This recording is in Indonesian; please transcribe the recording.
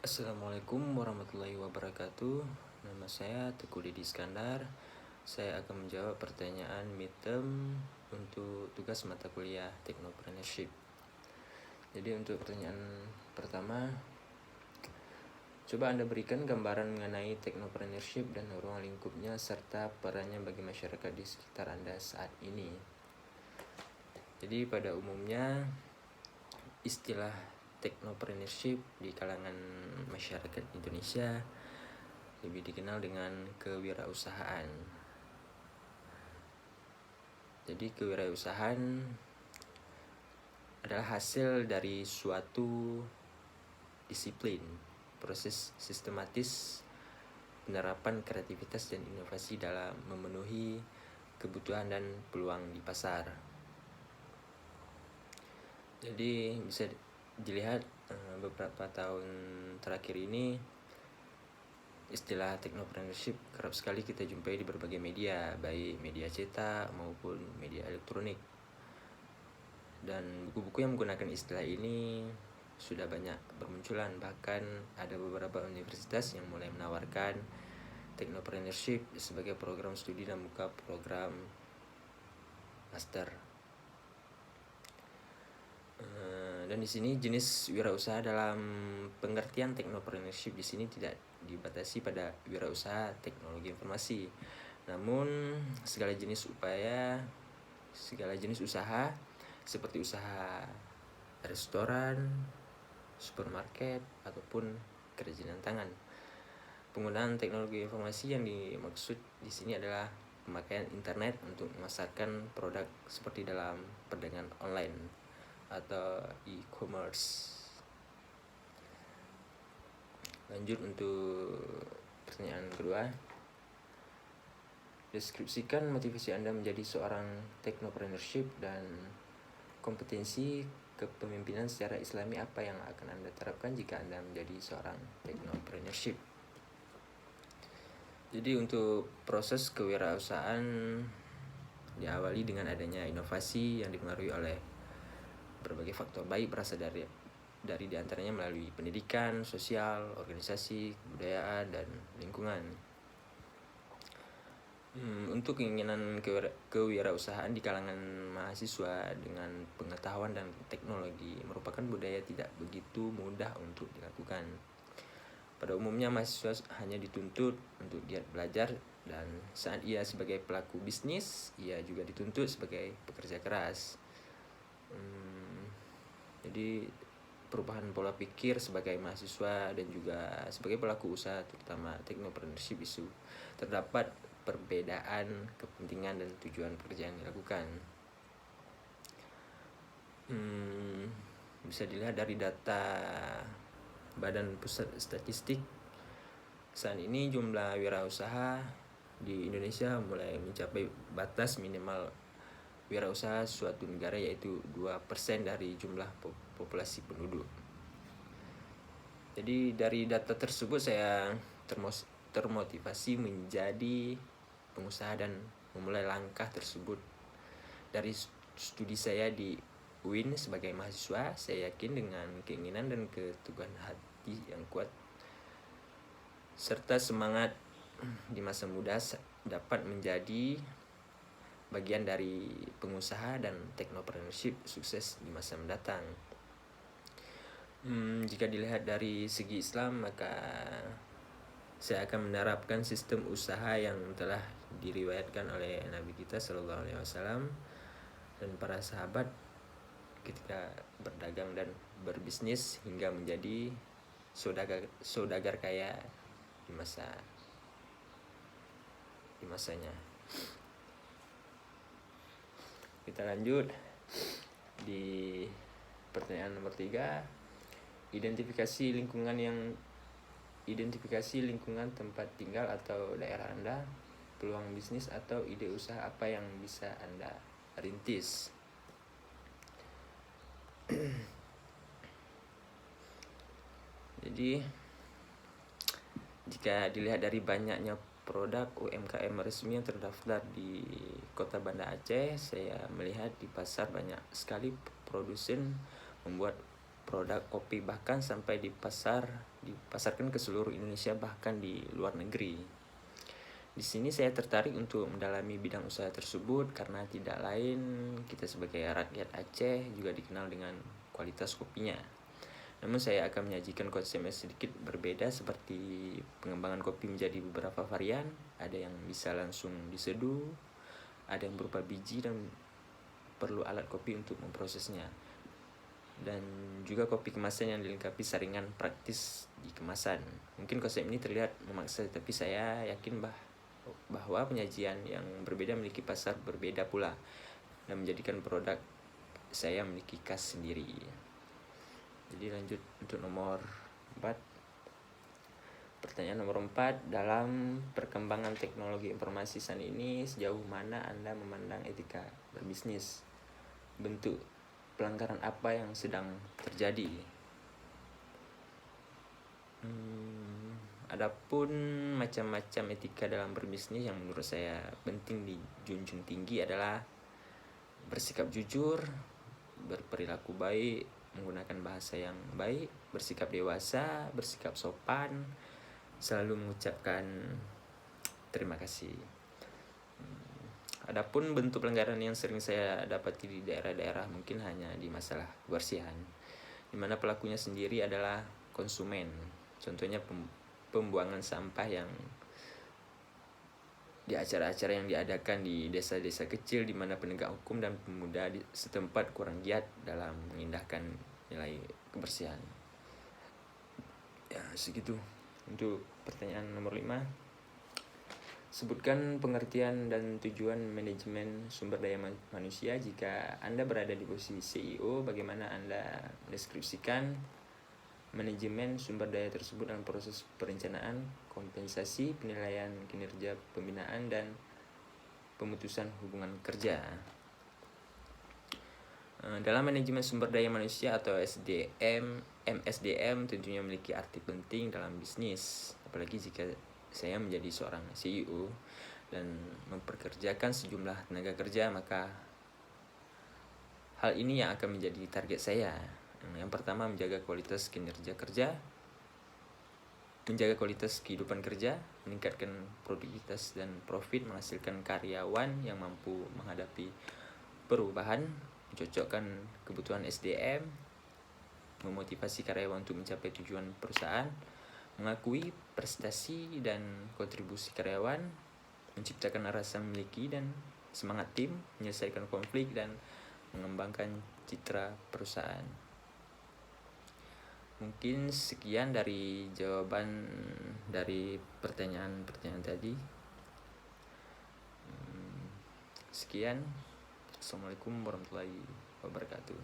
Assalamualaikum warahmatullahi wabarakatuh. Nama saya Teguh Dedi Iskandar. Saya akan menjawab pertanyaan midterm untuk tugas mata kuliah Technopreneurship. Jadi untuk pertanyaan pertama, coba Anda berikan gambaran mengenai Technopreneurship dan ruang lingkupnya serta perannya bagi masyarakat di sekitar Anda saat ini. Jadi pada umumnya istilah Technopreneurship di kalangan masyarakat Indonesia lebih dikenal dengan kewirausahaan. Jadi kewirausahaan adalah hasil dari suatu disiplin, proses sistematis penerapan kreativitas dan inovasi dalam memenuhi kebutuhan dan peluang di pasar. Jadi bisa dilihat beberapa tahun terakhir ini istilah Technopreneurship kerap sekali kita jumpai di berbagai media, baik media cetak maupun media elektronik. Dan buku-buku yang menggunakan istilah ini sudah banyak bermunculan, bahkan ada beberapa universitas yang mulai menawarkan Technopreneurship sebagai program studi dan buka program master. Dan di sini jenis wirausaha dalam pengertian Technopreneurship di sini tidak dibatasi pada wirausaha teknologi informasi, namun segala jenis usaha seperti usaha restoran, supermarket ataupun kerajinan tangan. Penggunaan teknologi informasi yang dimaksud di sini adalah pemakaian internet untuk memasarkan produk seperti dalam perdagangan online atau e-commerce. Lanjut untuk pertanyaan kedua. Deskripsikan motivasi Anda menjadi seorang Technopreneurship dan kompetensi kepemimpinan secara Islami apa yang akan Anda terapkan jika Anda menjadi seorang Technopreneurship. Jadi untuk proses kewirausahaan diawali dengan adanya inovasi yang dipengaruhi oleh berbagai faktor, baik berasal dari diantaranya melalui pendidikan, sosial, organisasi, kebudayaan, dan lingkungan. Untuk keinginan kewirausahaan di kalangan mahasiswa dengan pengetahuan dan teknologi merupakan budaya tidak begitu mudah untuk dilakukan. Pada umumnya mahasiswa hanya dituntut untuk giat belajar, dan saat ia sebagai pelaku bisnis, ia juga dituntut sebagai pekerja keras. Jadi perubahan pola pikir sebagai mahasiswa dan juga sebagai pelaku usaha terutama Technopreneurship isu terdapat perbedaan kepentingan dan tujuan pekerjaan yang dilakukan. Bisa dilihat dari data Badan Pusat Statistik, saat ini jumlah wirausaha di Indonesia mulai mencapai batas minimal wirausaha suatu negara, yaitu 2% dari jumlah populasi penduduk. Jadi dari data tersebut saya termotivasi menjadi pengusaha dan memulai langkah tersebut. Dari studi saya di UIN sebagai mahasiswa, saya yakin dengan keinginan dan keteguhan hati yang kuat serta semangat di masa muda dapat menjadi bagian dari pengusaha dan Technopreneurship sukses di masa mendatang. Jika dilihat dari segi Islam, maka saya akan menerapkan sistem usaha yang telah diriwayatkan oleh Nabi kita Shallallahu Alaihi Wasallam dan para sahabat ketika berdagang dan berbisnis hingga menjadi saudagar kaya di masanya. Kita lanjut di pertanyaan nomor 3. Identifikasi lingkungan tempat tinggal atau daerah Anda, peluang bisnis atau ide usaha apa yang bisa Anda rintis. Jadi jika dilihat dari banyaknya produk UMKM resmi yang terdaftar di Kota Banda Aceh, saya melihat di pasar banyak sekali produsen membuat produk kopi, bahkan sampai dipasarkan ke seluruh Indonesia, bahkan di luar negeri. Di sini saya tertarik untuk mendalami bidang usaha tersebut karena tidak lain kita sebagai rakyat Aceh juga dikenal dengan kualitas kopinya. Namun saya akan menyajikan konsep yang sedikit berbeda, seperti pengembangan kopi menjadi beberapa varian. Ada yang bisa langsung diseduh, ada yang berupa biji dan perlu alat kopi untuk memprosesnya, dan juga kopi kemasan yang dilengkapi saringan praktis di kemasan. Mungkin konsep ini terlihat memaksa, tapi saya yakin bahwa penyajian yang berbeda memiliki pasar berbeda pula, dan menjadikan produk saya memiliki khas sendiri. Jadi lanjut untuk nomor 4. Pertanyaan nomor 4, dalam perkembangan teknologi informasi saat ini, sejauh mana Anda memandang etika berbisnis? Bentuk pelanggaran apa yang sedang terjadi? Adapun macam-macam etika dalam berbisnis yang menurut saya penting dijunjung tinggi adalah bersikap jujur, berperilaku baik, menggunakan bahasa yang baik, bersikap dewasa, bersikap sopan, selalu mengucapkan terima kasih. Adapun bentuk pelanggaran yang sering saya dapati di daerah-daerah mungkin hanya di masalah kebersihan, di mana pelakunya sendiri adalah konsumen. Contohnya pembuangan sampah yang di acara-acara yang diadakan di desa-desa kecil, di mana penegak hukum dan pemuda di setempat kurang giat dalam mengindahkan nilai kebersihan. Ya, segitu untuk pertanyaan nomor 5. Sebutkan pengertian dan tujuan manajemen sumber daya manusia. Jika Anda berada di posisi CEO, bagaimana Anda mendeskripsikan manajemen sumber daya tersebut dalam proses perencanaan, kompensasi, penilaian kinerja pembinaan, dan pemutusan hubungan kerja? Dalam manajemen sumber daya manusia atau MSDM tentunya memiliki arti penting dalam bisnis, apalagi jika saya menjadi seorang CEO dan memperkerjakan sejumlah tenaga kerja, maka hal ini yang akan menjadi target saya. Yang pertama, menjaga kualitas kinerja kerja, menjaga kualitas kehidupan kerja, meningkatkan produktivitas dan profit, menghasilkan karyawan yang mampu menghadapi perubahan, mencocokkan kebutuhan SDM, memotivasi karyawan untuk mencapai tujuan perusahaan, mengakui prestasi dan kontribusi karyawan, menciptakan rasa memiliki dan semangat tim, menyelesaikan konflik, dan mengembangkan citra perusahaan. Mungkin sekian dari jawaban dari pertanyaan-pertanyaan tadi. Sekian. Assalamualaikum warahmatullahi wabarakatuh.